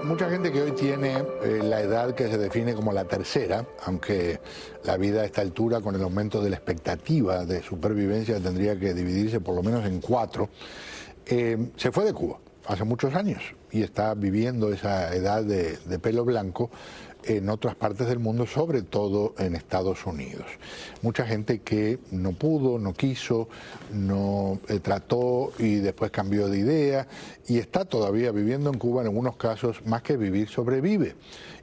Mucha gente que hoy tiene la edad que se define como la tercera, aunque la vida a esta altura, con el aumento de la expectativa de supervivencia, tendría que dividirse por lo menos en cuatro, se fue de Cuba hace muchos años y está viviendo esa edad de pelo blanco en otras partes del mundo, sobre todo en Estados Unidos. Mucha gente que no pudo, no quiso, no trató y después cambió de idea y está todavía viviendo en Cuba. En algunos casos, más que vivir, sobrevive.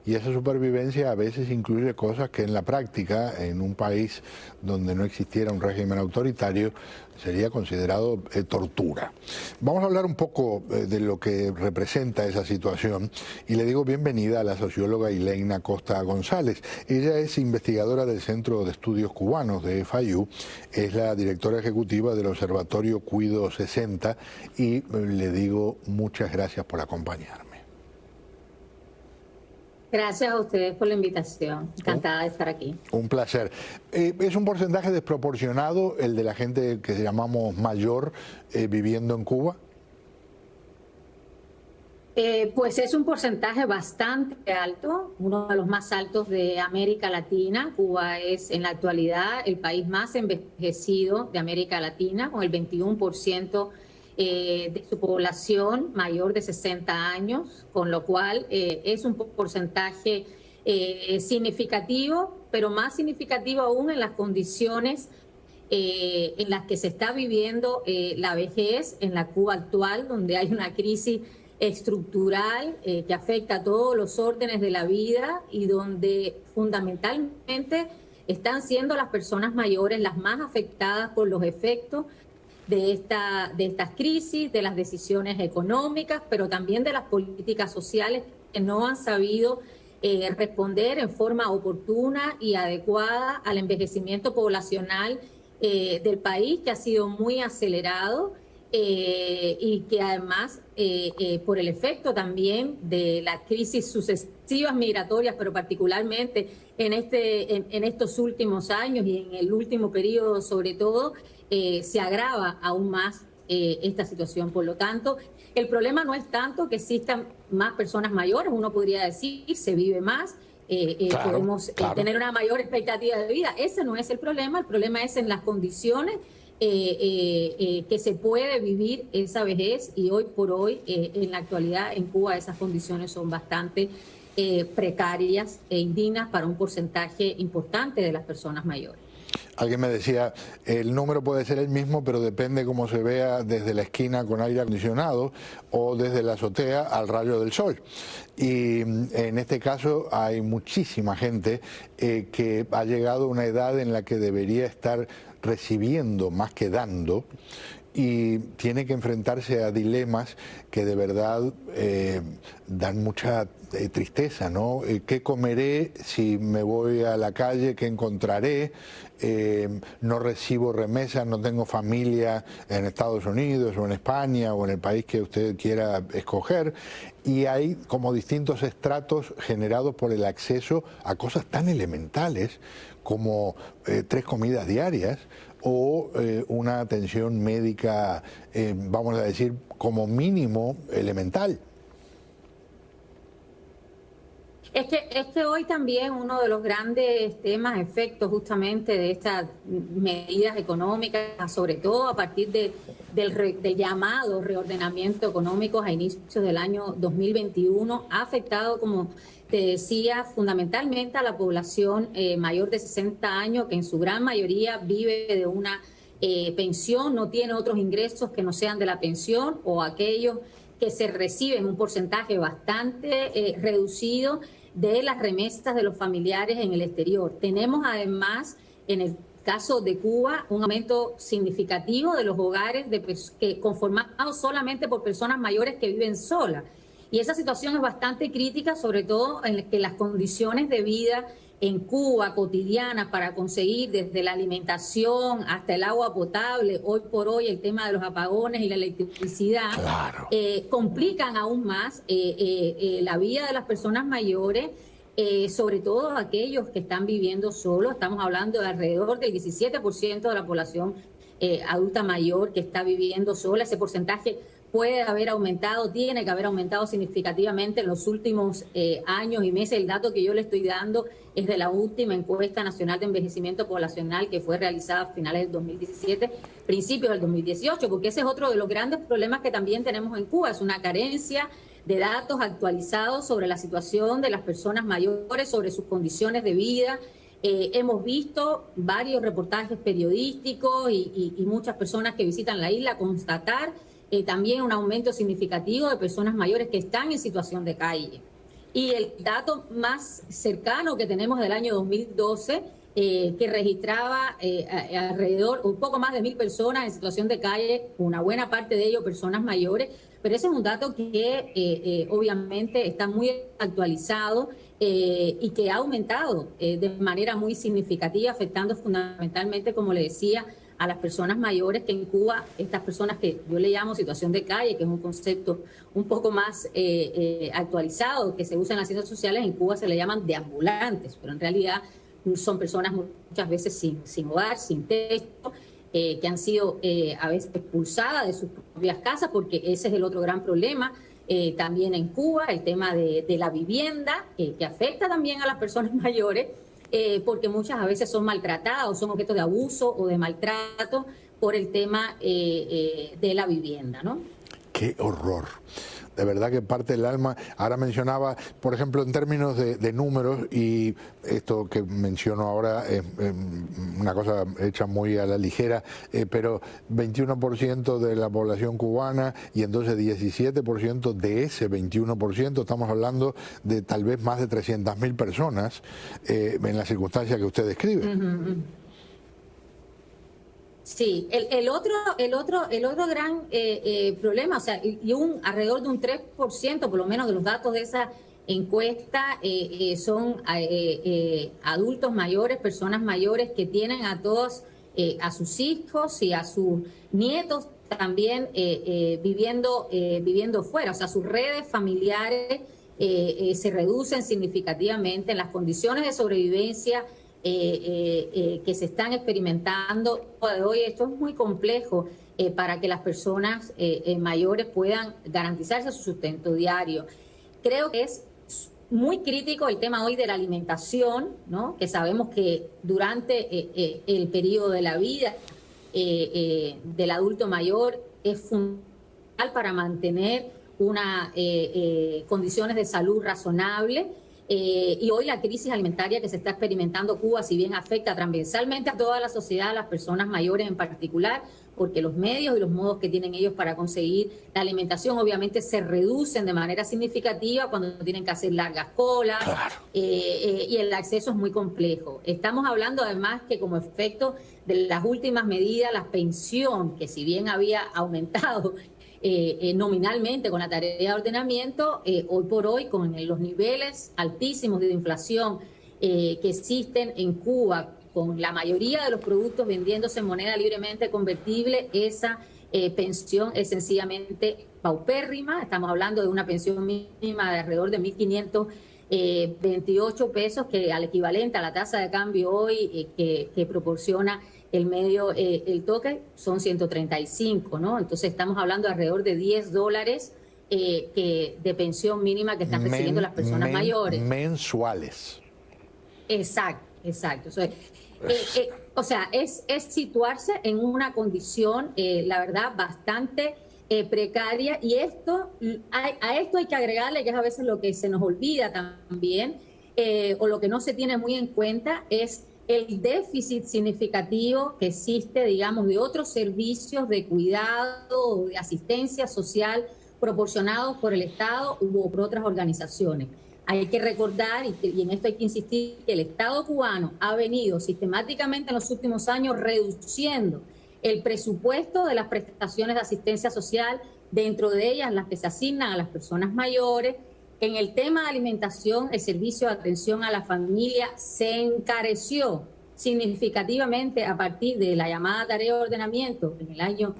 Y esa supervivencia a veces incluye cosas que en la práctica, en un país donde no existiera un régimen autoritario, sería considerado tortura. Vamos a hablar un poco de lo que representa esa situación y le digo bienvenida a la socióloga Ileina Costa González. Ella es investigadora del Centro de Estudios Cubanos de FIU, es la directora ejecutiva del Observatorio Cuido 60 y le digo muchas gracias por acompañarme. Gracias a ustedes por la invitación. Encantada de estar aquí. Un placer. ¿Es un porcentaje desproporcionado el de la gente que llamamos mayor viviendo en Cuba? Pues es un porcentaje bastante alto, uno de los más altos de América Latina. Cuba es en la actualidad el país más envejecido de América Latina, con el 21% de su población mayor de 60 años, con lo cual es un porcentaje significativo, pero más significativo aún en las condiciones en las que se está viviendo la vejez en la Cuba actual, donde hay una crisis estructural que afecta a todos los órdenes de la vida y donde fundamentalmente están siendo las personas mayores las más afectadas por los efectos de estas crisis, de las decisiones económicas, pero también de las políticas sociales que no han sabido responder en forma oportuna y adecuada al envejecimiento poblacional del país, que ha sido muy acelerado y que además, por el efecto también de las crisis sucesivas migratorias, pero particularmente en estos últimos años y en el último periodo sobre todo, se agrava aún más esta situación. Por lo tanto, el problema no es tanto que existan más personas mayores, uno podría decir, se vive más, claro, podemos tener una mayor expectativa de vida. Ese no es el problema es en las condiciones que se puede vivir esa vejez, y hoy por hoy, en la actualidad en Cuba, esas condiciones son bastante precarias e indignas para un porcentaje importante de las personas mayores. Alguien me decía, el número puede ser el mismo, pero depende cómo se vea desde la esquina con aire acondicionado o desde la azotea al rayo del sol. Y en este caso hay muchísima gente que ha llegado a una edad en la que debería estar recibiendo más que dando, y tiene que enfrentarse a dilemas que de verdad dan mucha tristeza, ¿no? ¿Qué comeré si me voy a la calle? ¿Qué encontraré? No recibo remesas, no tengo familia en Estados Unidos o en España o en el país que usted quiera escoger. Y hay como distintos estratos generados por el acceso a cosas tan elementales como 3 comidas diarias o una atención médica, vamos a decir, como mínimo elemental. Es que hoy también uno de los grandes temas, efectos justamente de estas medidas económicas, sobre todo a partir del llamado reordenamiento económico a inicios del año 2021, ha afectado, como te decía, fundamentalmente a la población mayor de 60 años, que en su gran mayoría vive de una pensión, no tiene otros ingresos que no sean de la pensión, o aquellos que se reciben un porcentaje bastante reducido de las remesas de los familiares en el exterior. Tenemos además, en el caso de Cuba, un aumento significativo de los hogares conformados solamente por personas mayores que viven solas. Y esa situación es bastante crítica, sobre todo en que las condiciones de vida en Cuba cotidiana para conseguir desde la alimentación hasta el agua potable, hoy por hoy el tema de los apagones y la electricidad, claro, complican aún más la vida de las personas mayores, sobre todo aquellos que están viviendo solos. Estamos hablando de alrededor del 17% de la población adulta mayor que está viviendo sola. Ese porcentaje puede haber aumentado, tiene que haber aumentado significativamente en los últimos años y meses. El dato que yo le estoy dando es de la última encuesta nacional de envejecimiento poblacional que fue realizada a finales del 2017, principios del 2018, porque ese es otro de los grandes problemas que también tenemos en Cuba, es una carencia de datos actualizados sobre la situación de las personas mayores, sobre sus condiciones de vida. Hemos visto varios reportajes periodísticos y muchas personas que visitan la isla constatar también un aumento significativo de personas mayores que están en situación de calle. Y el dato más cercano que tenemos del año 2012, que registraba alrededor, un poco más de 1.000 personas en situación de calle, una buena parte de ellos personas mayores, pero ese es un dato que obviamente está muy actualizado y que ha aumentado de manera muy significativa, afectando fundamentalmente, como le decía, a las personas mayores, que en Cuba, estas personas que yo le llamo situación de calle, que es un concepto un poco más actualizado, que se usa en las ciencias sociales, en Cuba se le llaman deambulantes, pero en realidad son personas muchas veces sin hogar, sin techo, que han sido a veces expulsadas de sus propias casas, porque ese es el otro gran problema. También en Cuba, el tema de la vivienda, que afecta también a las personas mayores, porque muchas a veces son maltratadas o son objeto de abuso o de maltrato por el tema de la vivienda, ¿no? ¡Qué horror! De verdad que parte el alma. Ahora mencionaba, por ejemplo, en términos de números, y esto que menciono ahora es una cosa hecha muy a la ligera, pero 21% de la población cubana y entonces 17% de ese 21%, estamos hablando de tal vez más de 300.000 personas en las circunstancias que usted describe. Sí, el otro gran problema, o sea, alrededor de un 3%, por lo menos de los datos de esa encuesta, son adultos mayores, personas mayores que tienen a todos, a sus hijos y a sus nietos también viviendo fuera, o sea, sus redes familiares se reducen significativamente en las condiciones de sobrevivencia que se están experimentando hoy. Esto es muy complejo para que las personas mayores puedan garantizarse su sustento diario. Creo que es muy crítico el tema hoy de la alimentación, ¿no? Que sabemos que durante el periodo de la vida del adulto mayor es fundamental para mantener unas condiciones de salud razonables. Y hoy la crisis alimentaria que se está experimentando Cuba, si bien afecta transversalmente a toda la sociedad, a las personas mayores en particular, porque los medios y los modos que tienen ellos para conseguir la alimentación obviamente se reducen de manera significativa cuando tienen que hacer largas colas. Claro. Y el acceso es muy complejo. Estamos hablando además que como efecto de las últimas medidas, la pensión, que si bien había aumentado nominalmente con la tarea de ordenamiento, hoy por hoy con los niveles altísimos de inflación que existen en Cuba, con la mayoría de los productos vendiéndose en moneda libremente convertible, esa pensión es sencillamente paupérrima. Estamos hablando de una pensión mínima de alrededor de 1.528 pesos, que al equivalente a la tasa de cambio hoy que proporciona el medio, el toque, son 135, ¿no? Entonces estamos hablando de alrededor de $10 de pensión mínima que están recibiendo las personas mayores. Mensuales. Exacto. O sea, es situarse en una condición, la verdad, bastante precaria, y a esto hay que agregarle, que es a veces lo que se nos olvida también, o lo que no se tiene muy en cuenta, es el déficit significativo que existe, digamos, de otros servicios de cuidado, de asistencia social proporcionados por el Estado u por otras organizaciones. Hay que recordar, y en esto hay que insistir, que el Estado cubano ha venido sistemáticamente en los últimos años reduciendo el presupuesto de las prestaciones de asistencia social, dentro de ellas las que se asignan a las personas mayores. En el tema de alimentación, el servicio de atención a la familia se encareció significativamente a partir de la llamada tarea de ordenamiento en el año,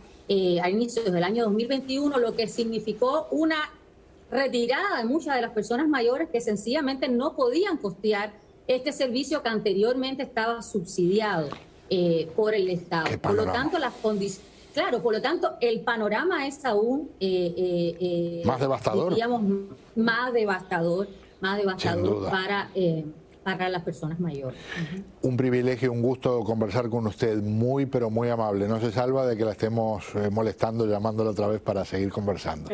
a inicios del año 2021, lo que significó una retirada de muchas de las personas mayores que sencillamente no podían costear este servicio que anteriormente estaba subsidiado por el Estado. Por lo tanto, las condiciones... Claro, por lo tanto, el panorama es aún más devastador. Diríamos, más devastador Sin duda. Para las personas mayores. Un privilegio, un gusto conversar con usted, muy pero muy amable. No se salva de que la estemos molestando, llamándola otra vez para seguir conversando.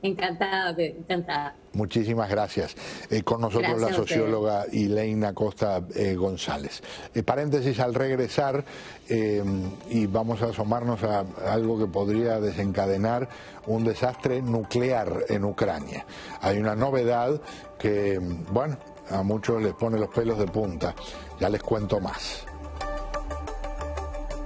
Encantada, encantada. Muchísimas gracias. Con nosotros Gracias la socióloga Elaine Acosta González. Paréntesis al regresar, y vamos a asomarnos a algo que podría desencadenar un desastre nuclear en Ucrania. Hay una novedad que, bueno, a muchos les pone los pelos de punta. Ya les cuento más.